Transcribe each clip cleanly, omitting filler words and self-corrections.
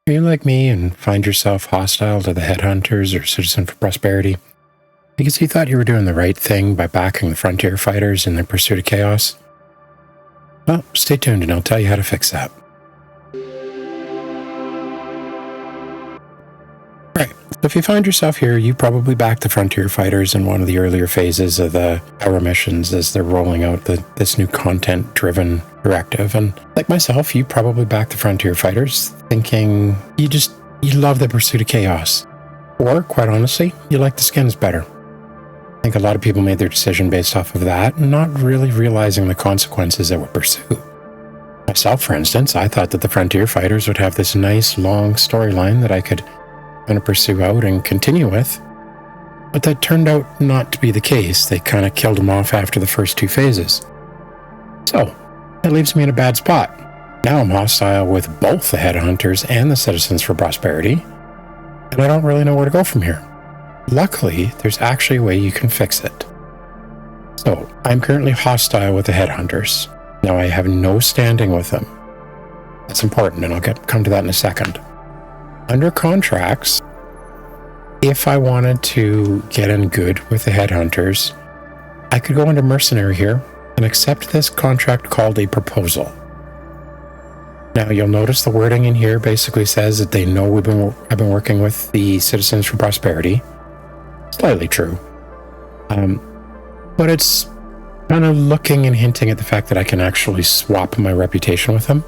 Are you like me and find yourself hostile to the Headhunters or Citizen for Prosperity because you thought you were doing the right thing by backing the frontier fighters in their pursuit of chaos? Well, stay tuned and I'll tell you how to fix that. Right, so if you find yourself here, you probably backed the frontier fighters in one of the earlier phases of the Pyro missions as they're rolling out this new content-driven directive. And like myself, you probably backed the frontier fighters thinking you love the pursuit of chaos. Or, quite honestly, you like the skins better. I think a lot of people made their decision based off of that, not really realizing the consequences that would pursue. Myself, for instance, I thought that the frontier fighters would have this nice, long storyline that I could kind of pursue out and continue with. But that turned out not to be the case. They kind of killed them off after the first two phases. So, that leaves me in a bad spot. Now I'm hostile with both the Headhunters and the Citizens for Prosperity, and I don't really know where to go from here. Luckily, there's actually a way you can fix it. So, I'm currently hostile with the Headhunters. Now I have no standing with them. That's important, and I'll come to that in a second. Under contracts, if I wanted to get in good with the Headhunters, I could go under Mercenary here and accept this contract called a proposal. Now you'll notice the wording in here basically says that they know I've been working with the Citizens for Prosperity. Slightly true. But it's kind of looking and hinting at the fact that I can actually swap my reputation with them.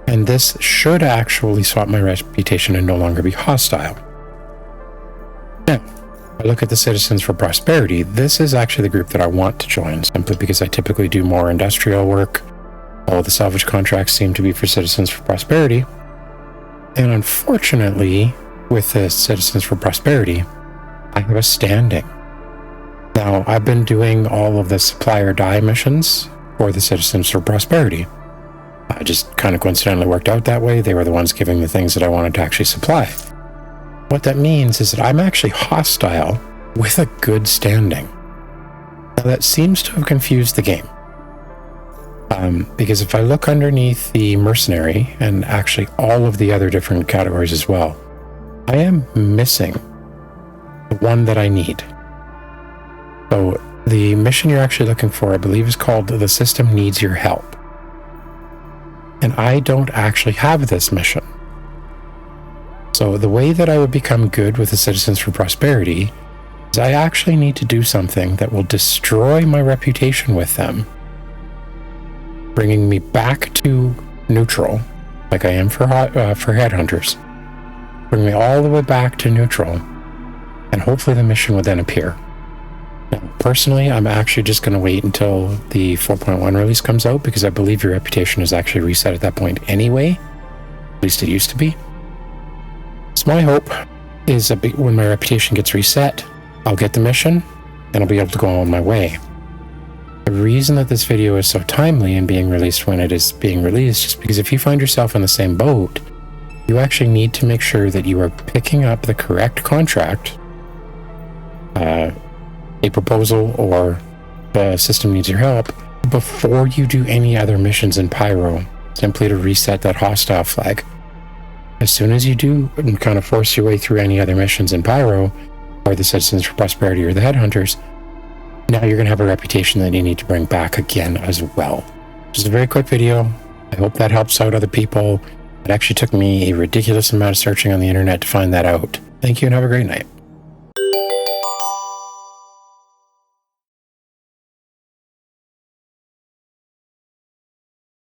And this should actually swap my reputation and no longer be hostile. Now, I look at the Citizens for Prosperity. This is actually the group that I want to join, simply because I typically do more industrial work. All the salvage contracts seem to be for Citizens for Prosperity. And unfortunately, with the Citizens for Prosperity, I have a standing. Now, I've been doing all of the supply or die missions for the Citizens for Prosperity. I just kind of coincidentally worked out that way. They were the ones giving the things that I wanted to actually supply. What that means is that I'm actually hostile with a good standing. Now, that seems to have confused the game. Because if I look underneath the Mercenary and actually all of the other different categories as well, I am missing the one that I need. So the mission you're actually looking for, I believe, is called The System Needs Your Help. And I don't actually have this mission. So the way that I would become good with the Citizens for Prosperity is I actually need to do something that will destroy my reputation with them, bringing me back to neutral, like I am for Headhunters. Bring me all the way back to neutral, and hopefully the mission would then appear. Now, personally, I'm actually just going to wait until the 4.1 release comes out, because I believe your reputation is actually reset at that point anyway. At least it used to be. So my hope is that when my reputation gets reset, I'll get the mission, and I'll be able to go on my way. The reason that this video is so timely and being released when it is being released is because if you find yourself in the same boat, you actually need to make sure that you are picking up the correct contract, a proposal, or the system needs your help, before you do any other missions in Pyro, simply to reset that hostile flag. As soon as you do and kind of force your way through any other missions in Pyro, or the Citizens for Prosperity or the Headhunters, now you're going to have a reputation that you need to bring back again as well. Just a very quick video. I hope that helps out other people. It actually took me a ridiculous amount of searching on the internet to find that out. Thank you and have a great night.